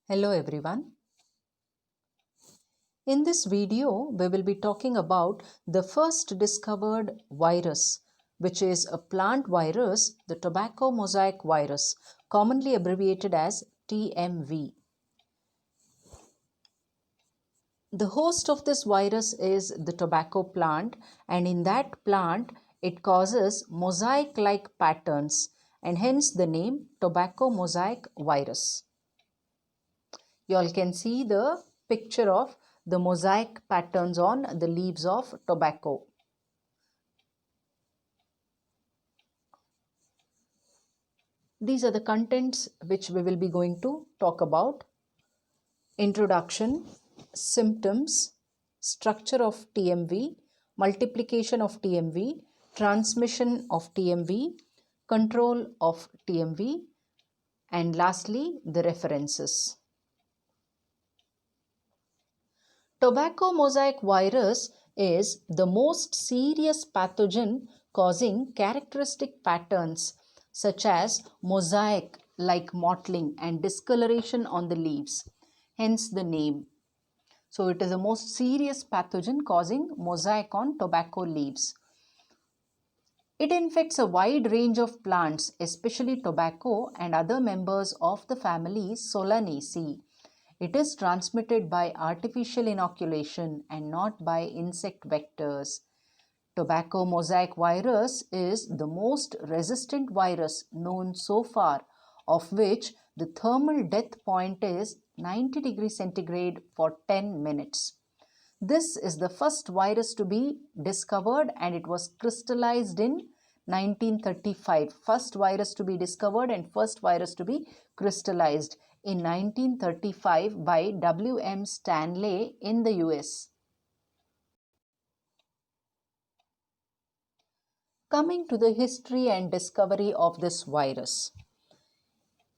Hello everyone. In this video, we will be talking about the first discovered virus, which is a plant virus, the tobacco mosaic virus, commonly abbreviated as TMV. The host of this virus is the tobacco plant, and in that plant, it causes mosaic-like patterns, and hence the name tobacco mosaic virus. You all can see the picture of the mosaic patterns on the leaves of tobacco. These are the contents which we will be going to talk about. Introduction, symptoms, structure of TMV, multiplication of TMV, transmission of TMV, control of TMV, and lastly the references. Tobacco mosaic virus is the most serious pathogen causing characteristic patterns such as mosaic like mottling and discoloration on the leaves, hence the name. So it is the most serious pathogen causing mosaic on tobacco leaves. It infects a wide range of plants, especially tobacco and other members of the family Solanaceae. It is transmitted by artificial inoculation and not by insect vectors. Tobacco mosaic virus is the most resistant virus known so far, of which the thermal death point is 90 degrees centigrade for 10 minutes. This is the first virus to be discovered and it was crystallized in 1935. First virus to be discovered and first virus to be crystallized in 1935 by W.M. Stanley in the US. Coming to the history and discovery of this virus.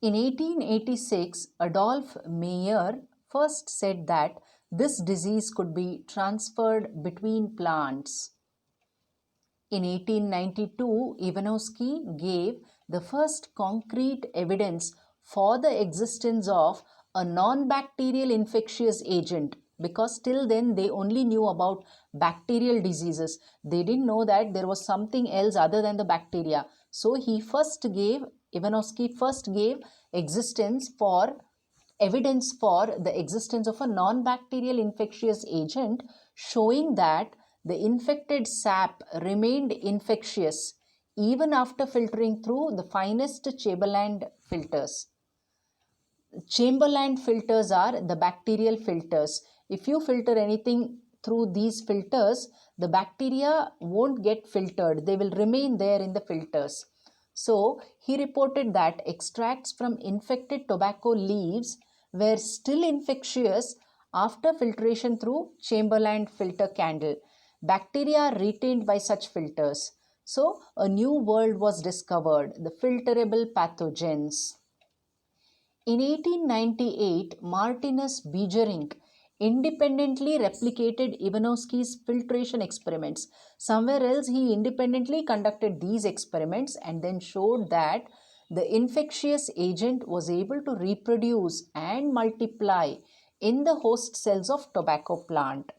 In 1886, Adolf Meyer first said that this disease could be transferred between plants. In 1892, Ivanovsky gave the first concrete evidence for the existence of a non-bacterial infectious agent, because till then they only knew about bacterial diseases. They didn't know that there was something else other than the bacteria. So Ivanovsky first gave evidence for the existence of a non-bacterial infectious agent, showing that the infected sap remained infectious even after filtering through the finest Chamberlain filters. Chamberlain filters are the bacterial filters. If you filter anything through these filters, the bacteria won't get filtered. They will remain there in the filters. So, he reported that extracts from infected tobacco leaves were still infectious after filtration through Chamberlain filter candle. Bacteria are retained by such filters. So, a new world was discovered, the filterable pathogens. In 1898, Martinus Beijerinck independently replicated Ivanovsky's filtration experiments. Somewhere else, he independently conducted these experiments and then showed that the infectious agent was able to reproduce and multiply in the host cells of tobacco plant.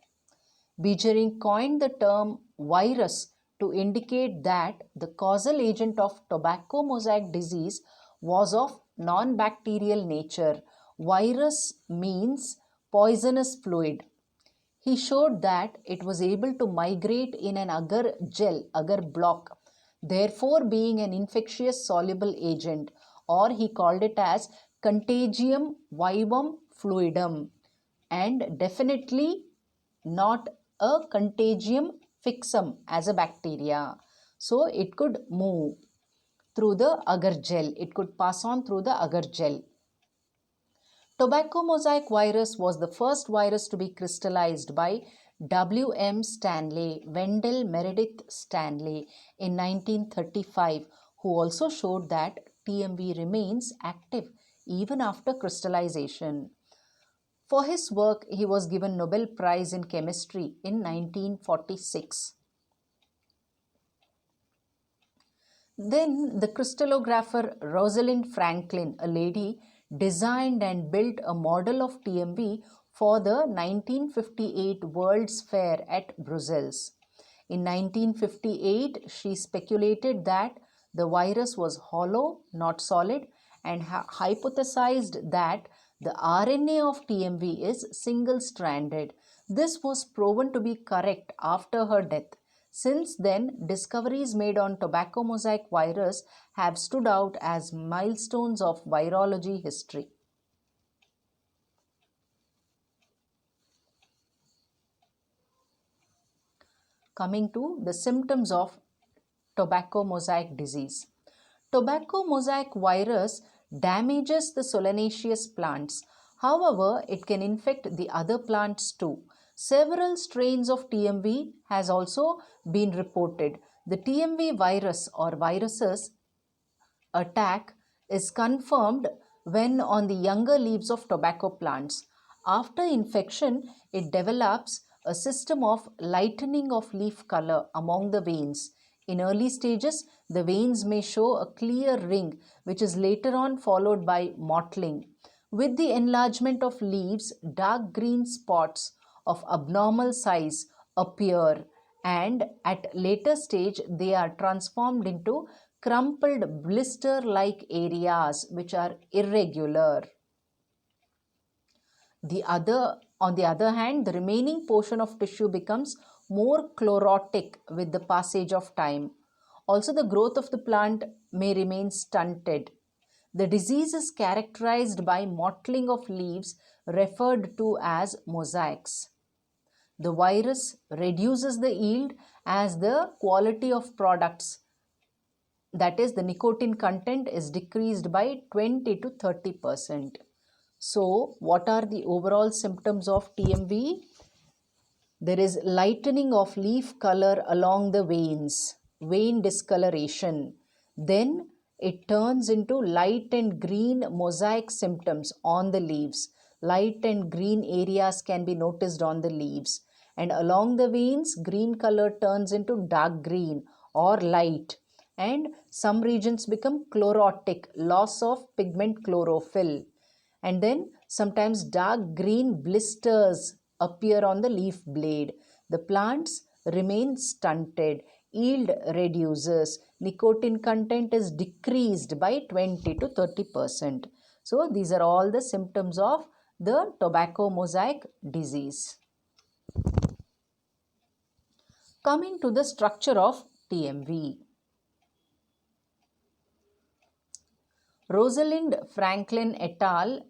Beijerinck coined the term virus to indicate that the causal agent of tobacco mosaic disease was of non-bacterial nature. Virus means poisonous fluid. He showed that it was able to migrate in an agar gel, agar block, therefore being an infectious soluble agent, or he called it as contagium vivum fluidum, and definitely not a contagium fixum as a bacteria. So it could move through the agar gel. It could pass on through the agar gel. Tobacco mosaic virus was the first virus to be crystallized by W.M. Stanley, Wendell Meredith Stanley in 1935, who also showed that TMV remains active even after crystallization. For his work, he was given Nobel Prize in Chemistry in 1946. Then the crystallographer Rosalind Franklin, a lady, designed and built a model of TMV for the 1958 World's Fair at Brussels. In 1958, she speculated that the virus was hollow, not solid, and hypothesized that the RNA of TMV is single-stranded. This was proven to be correct after her death. Since then, discoveries made on tobacco mosaic virus have stood out as milestones of virology history. Coming to the symptoms of tobacco mosaic disease. Tobacco mosaic virus damages the solanaceous plants. However, it can infect the other plants too. Several strains of TMV has also been reported. The TMV virus or viruses attack is confirmed when on the younger leaves of tobacco plants. After infection, it develops a system of lightening of leaf color among the veins. In early stages, the veins may show a clear ring, which is later on followed by mottling. With the enlargement of leaves, dark green spots of abnormal size appear, and at later stage they are transformed into crumpled blister-like areas which are irregular. On the other hand, the remaining portion of tissue becomes more chlorotic with the passage of time. Also, the growth of the plant may remain stunted. The disease is characterized by mottling of leaves referred to as mosaics. The virus reduces the yield as the quality of products, that is the nicotine content, is decreased by 20 to 30%. So, what are the overall symptoms of TMV? There is lightening of leaf color along the veins, vein discoloration. Then it turns into light and green mosaic symptoms on the leaves. Light and green areas can be noticed on the leaves. And along the veins, green color turns into dark green or light. And some regions become chlorotic, loss of pigment chlorophyll. And then sometimes dark green blisters appear on the leaf blade. The plants remain stunted. Yield reduces. Nicotine content is decreased by 20 to 30%. So these are all the symptoms of the tobacco mosaic disease. Coming to the structure of TMV. Rosalind Franklin et al.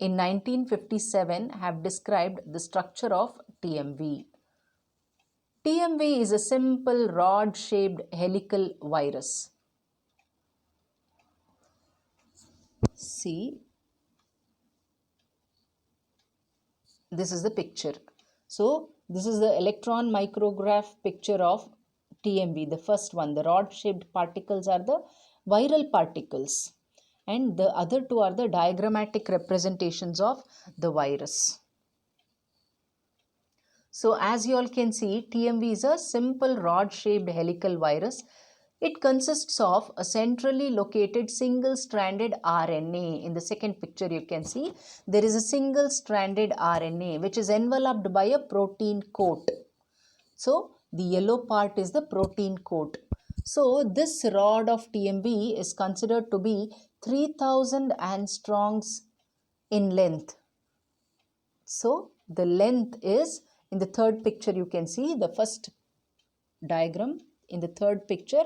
In 1957 have described the structure of TMV. TMV is a simple rod-shaped helical virus. See, this is the picture. So, this is the electron micrograph picture of TMV, the first one. The rod-shaped particles are the viral particles, and the other two are the diagrammatic representations of the virus. So as you all can see, TMV is a simple rod-shaped helical virus. It consists of a centrally located single-stranded RNA. In the second picture you can see there is a single-stranded RNA which is enveloped by a protein coat. So the yellow part is the protein coat. So this rod of TMV is considered to be 3000 angstroms in length. So the length is, in the third picture you can see the first diagram. In the third picture,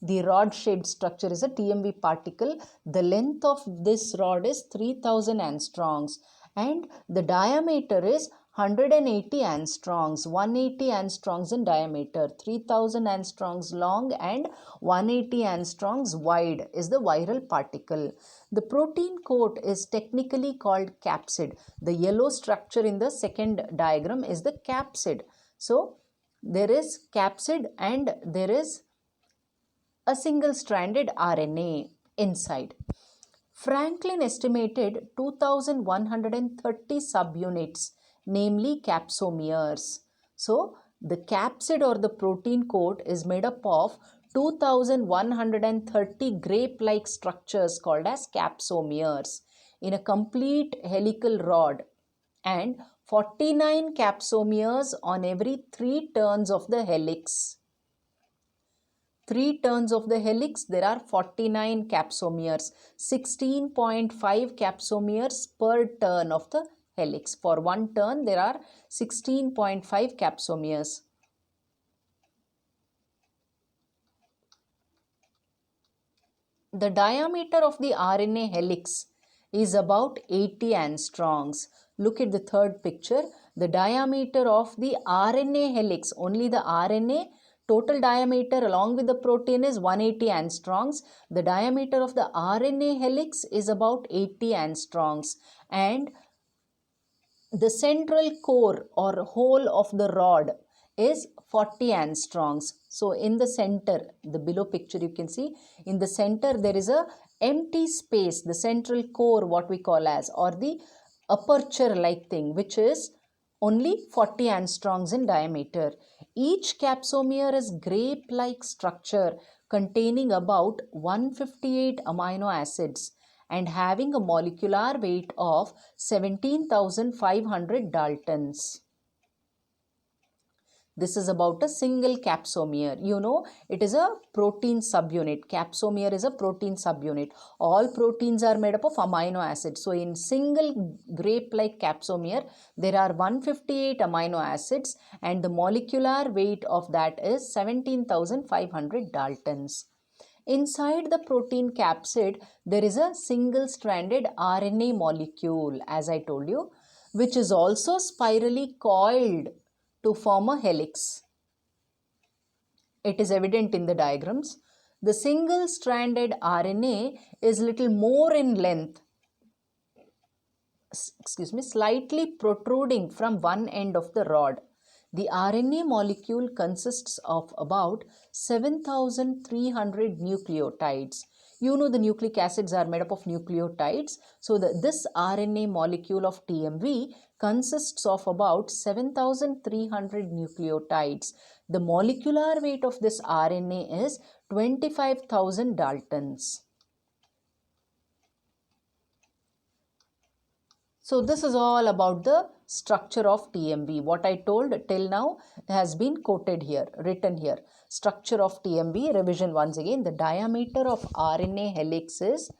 the rod shaped structure is a TMV particle. The length of this rod is 3000 angstroms and the diameter is 180 angstroms, 180 angstroms in diameter, 3000 angstroms long and 180 angstroms wide is the viral particle. The protein coat is technically called capsid. The yellow structure in the second diagram is the capsid. So, there is capsid and there is a single-stranded RNA inside. Franklin estimated 2130 subunits, namely capsomeres. So, the capsid or the protein coat is made up of 2130 grape-like structures called as capsomeres. in a complete helical rod and 49 capsomeres on every 3 turns of the helix. 3 turns of the helix, there are 49 capsomeres, 16.5 capsomeres per turn of the helix. For one turn, there are 16.5 capsomeres. The diameter of the RNA helix is about 80 angstroms. Look at the third picture. The diameter of the RNA helix, only the RNA, total diameter along with the protein is 180 angstroms. The diameter of the RNA helix is about 80 angstroms. And the central core or hole of the rod is 40 angstroms. So in the center, the below picture you can see, in the center there is a empty space, the central core, what we call as, or the aperture like thing, which is only 40 angstroms in diameter. Each capsomere is grape-like structure containing about 158 amino acids and having a molecular weight of 17,500 Daltons. This is about a single capsomere. You know, it is a protein subunit. Capsomere is a protein subunit. All proteins are made up of amino acids. So, in single grape-like capsomere, there are 158 amino acids and the molecular weight of that is 17,500 Daltons. Inside the protein capsid, there is a single-stranded RNA molecule, as I told you, which is also spirally coiled to form a helix. It is evident in the diagrams. The single-stranded RNA is little more in length, slightly protruding from one end of the rod. The RNA molecule consists of about 7,300 nucleotides. You know the nucleic acids are made up of nucleotides. So this RNA molecule of TMV consists of about 7,300 nucleotides. The molecular weight of this RNA is 25,000 Daltons. So this is all about the structure of TMV. What I told till now has been quoted here, written here. Structure of TMV, revision once again. The diameter of RNA helix is,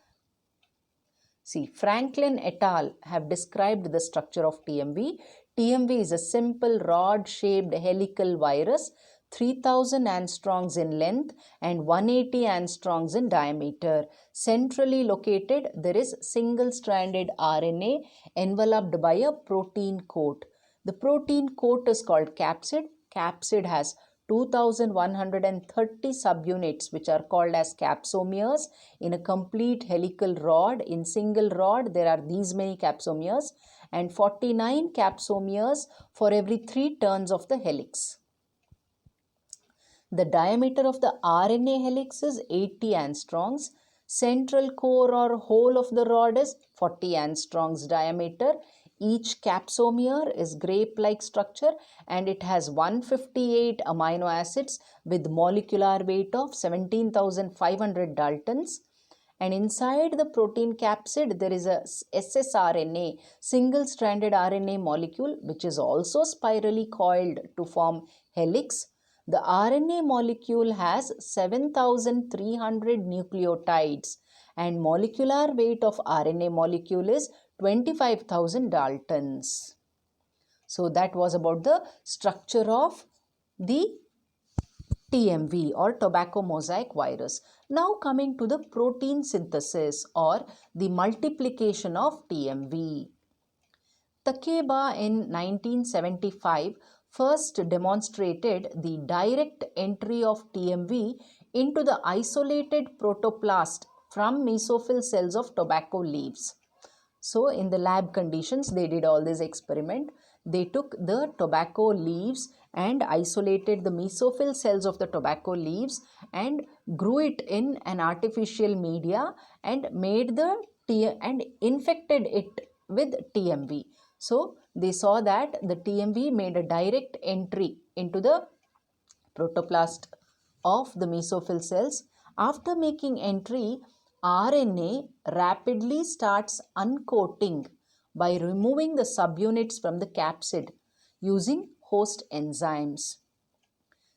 see, Franklin et al. Have described the structure of TMV. TMV is a simple rod-shaped helical virus, 3000 angstroms in length and 180 angstroms in diameter. Centrally located, there is single-stranded RNA enveloped by a protein coat. The protein coat is called capsid. Capsid has 2130 subunits which are called as capsomeres. In a complete helical rod, in single rod, there are these many capsomeres and 49 capsomeres for every 3 turns of the helix. The diameter of the RNA helix is 80 angstroms. Central core or hole of the rod is 40 angstroms diameter. Each capsomere is grape-like structure and it has 158 amino acids with molecular weight of 17,500 Daltons. And inside the protein capsid, there is a ssRNA, single-stranded RNA molecule, which is also spirally coiled to form helix. The RNA molecule has 7,300 nucleotides and molecular weight of RNA molecule is 25,000 Daltons. So that was about the structure of the TMV or tobacco mosaic virus. Now coming to the protein synthesis or the multiplication of TMV. Takeba in 1975 first demonstrated the direct entry of TMV into the isolated protoplast from mesophyll cells of tobacco leaves. So in the lab conditions, they did all this experiment. They took the tobacco leaves and isolated the mesophyll cells of the tobacco leaves and grew it in an artificial media and made and infected it with TMV. So they saw that the TMV made a direct entry into the protoplast of the mesophyll cells. After making entry, RNA rapidly starts uncoating by removing the subunits from the capsid using host enzymes.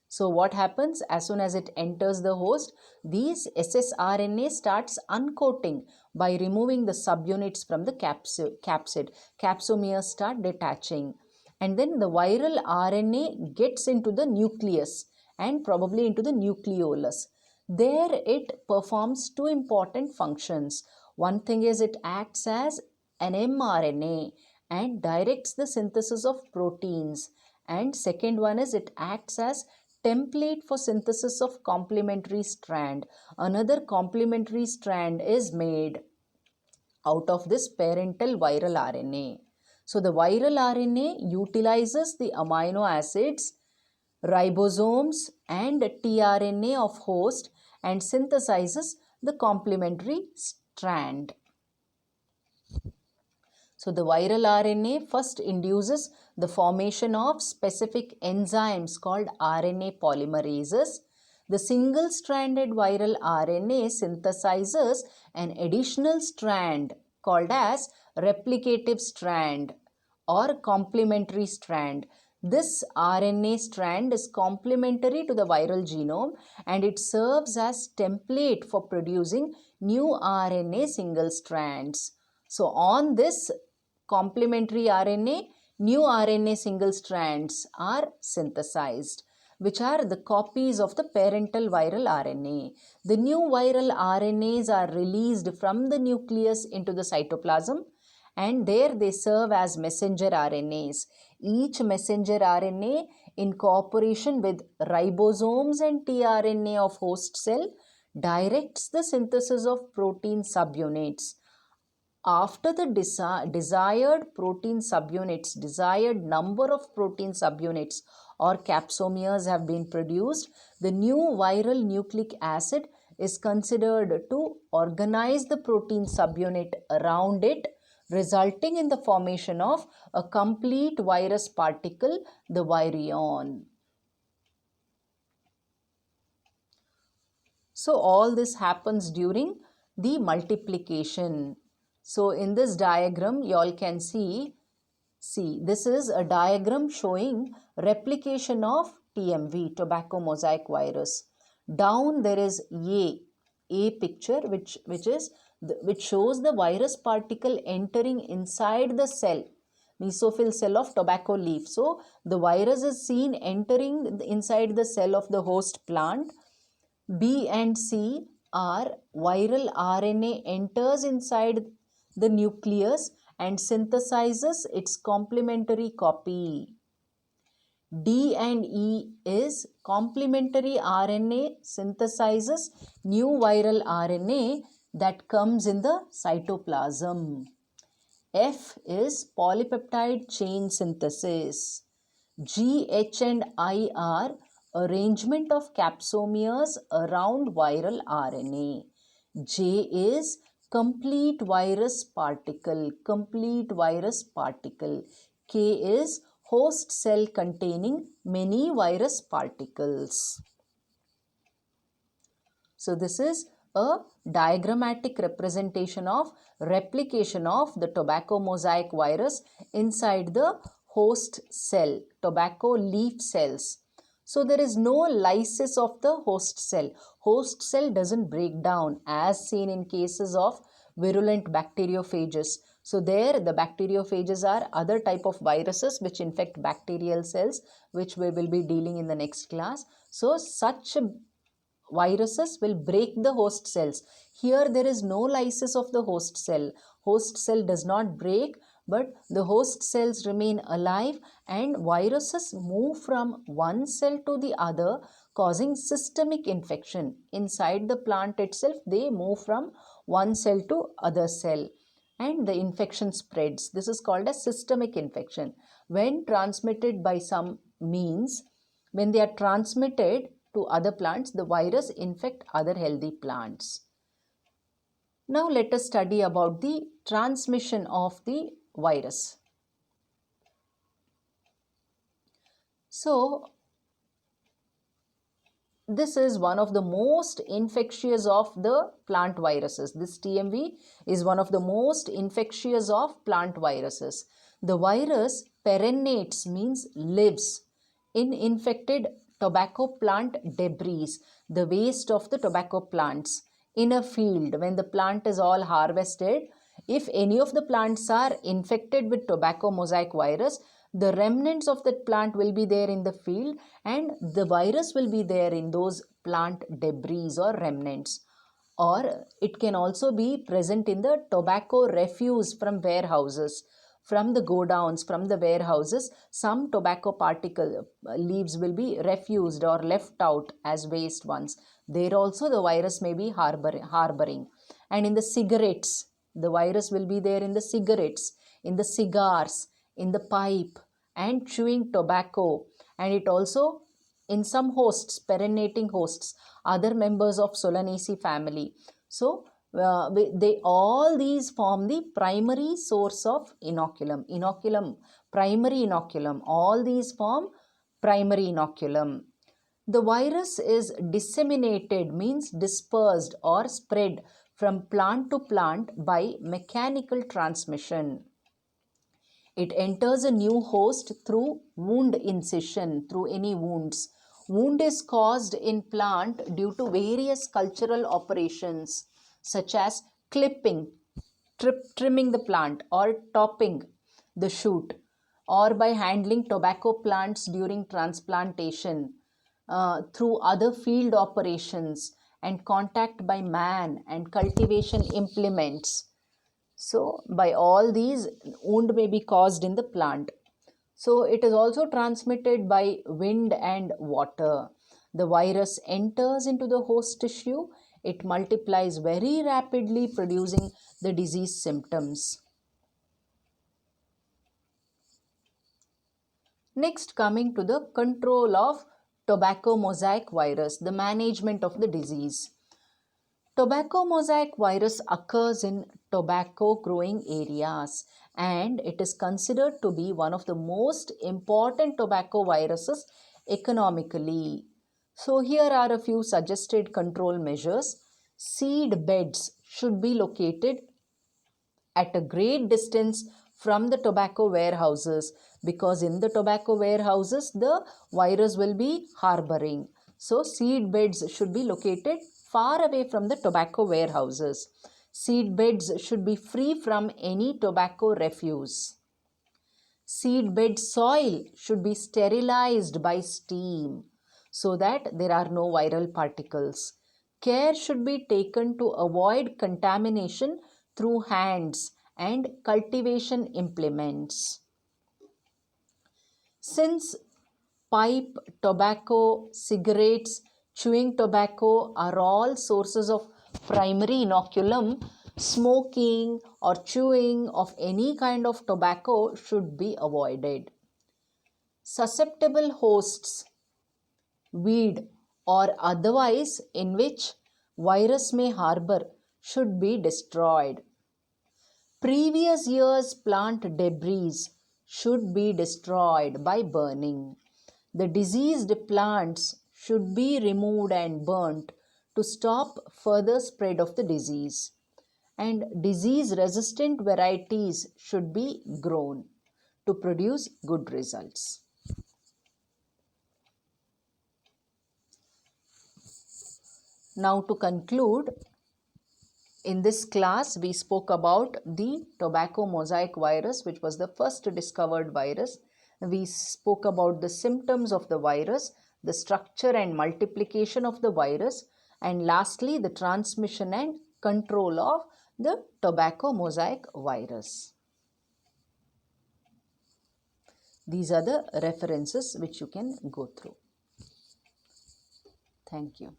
So what happens as soon as it enters the host, these ssRNA starts uncoating by removing the subunits from the capsid. Capsomeres start detaching, and then the viral RNA gets into the nucleus and probably into the nucleolus. There it performs two important functions. One thing is it acts as an mRNA and directs the synthesis of proteins, and second one is it acts as template for synthesis of complementary strand. Another complementary strand is made out of this parental viral RNA. So the viral RNA utilizes the amino acids, ribosomes and tRNA of host and synthesizes the complementary strand. So the viral RNA first induces the formation of specific enzymes called RNA polymerases. The single-stranded viral RNA synthesizes an additional strand called as replicative strand or complementary strand. This RNA strand is complementary to the viral genome and it serves as template for producing new RNA single strands. So on this complementary RNA, new RNA single strands are synthesized, which are the copies of the parental viral RNA. The new viral RNAs are released from the nucleus into the cytoplasm, and there they serve as messenger RNAs. Each messenger RNA in cooperation with ribosomes and tRNA of host cell directs the synthesis of protein subunits. After the desired protein subunits, desired number of protein subunits or capsomeres have been produced, the new viral nucleic acid is considered to organize the protein subunit around it, resulting in the formation of a complete virus particle, the virion. So all this happens during the multiplication. So in this diagram, you all can see this is a diagram showing replication of TMV, tobacco mosaic virus. Down there is A picture which shows the virus particle entering inside the cell, mesophyll cell of tobacco leaf. So the virus is seen entering inside the cell of the host plant. B and C are viral RNA enters inside the nucleus and synthesizes its complementary copy. D and E is complementary RNA synthesizes new viral RNA that comes in the cytoplasm. F is polypeptide chain synthesis. G, H and I are arrangement of capsomeres around viral RNA. J is complete virus particle. K is host cell containing many virus particles. So this is a diagrammatic representation of replication of the tobacco mosaic virus inside the host cell, tobacco leaf cells. So there is no lysis of the host cell. Host cell doesn't break down as seen in cases of virulent bacteriophages. So there the bacteriophages are other type of viruses which infect bacterial cells, which we will be dealing in the next class. So such viruses will break the host cells. Here there is no lysis of the host cell. Host cell does not break, but the host cells remain alive and viruses move from one cell to the other, causing systemic infection. Inside the plant itself, they move from one cell to other cell and the infection spreads. This is called a systemic infection. When transmitted by some means, when they are transmitted to other plants, the virus infect other healthy plants. Now let us study about the transmission of the virus. So This is one of the most infectious of the plant viruses. This TMV is one of the most infectious of plant viruses. The virus perennates, means lives, in infected tobacco plant debris, the waste of the tobacco plants, in a field. When the plant is all harvested, if any of the plants are infected with tobacco mosaic virus, the remnants of that plant will be there in the field and the virus will be there in those plant debris or remnants. Or it can also be present in the tobacco refuse from warehouses, from the godowns, from the warehouses. Some tobacco particle leaves will be refused or left out as waste ones. There also the virus may be harboring. And in the cigarettes, the virus will be there in the cigarettes, in the cigars, in the pipe and chewing tobacco. And it also in some hosts, perennating hosts, other members of Solanaceae family. So all these form the primary source of inoculum, primary inoculum. All these form primary inoculum. The virus is disseminated, means dispersed or spread from plant to plant by mechanical transmission. It enters a new host through wound incision, through any wounds. Wound is caused in plant due to various cultural operations such as clipping, trimming the plant, or topping the shoot, or by handling tobacco plants during transplantation, through other field operations and contact by man and cultivation implements. So by all these, wound may be caused in the plant. So it is also transmitted by wind and water. The virus enters into the host tissue. It multiplies very rapidly, producing the disease symptoms. Next, coming to the control of tobacco mosaic virus, the management of the disease. Tobacco mosaic virus occurs in tobacco growing areas and it is considered to be one of the most important tobacco viruses economically. So here are a few suggested control measures. Seed beds should be located at a great distance from the tobacco warehouses, because in the tobacco warehouses the virus will be harboring. So seed beds should be located far away from the tobacco warehouses. Seed beds should be free from any tobacco refuse. Seed bed soil should be sterilized by steam so that there are no viral particles. Care should be taken to avoid contamination through hands and cultivation implements. Since pipe, tobacco, cigarettes, chewing tobacco are all sources of primary inoculum, smoking or chewing of any kind of tobacco should be avoided. Susceptible hosts, weed or otherwise in which virus may harbor, should be destroyed. Previous year's plant debris should be destroyed by burning. The diseased plants should be removed and burnt to stop further spread of the disease. And disease-resistant varieties should be grown to produce good results. Now to conclude, in this class we spoke about the tobacco mosaic virus, which was the first discovered virus. We spoke about the symptoms of the virus, the structure and multiplication of the virus, and lastly the transmission and control of the tobacco mosaic virus. These are the references which you can go through. Thank you.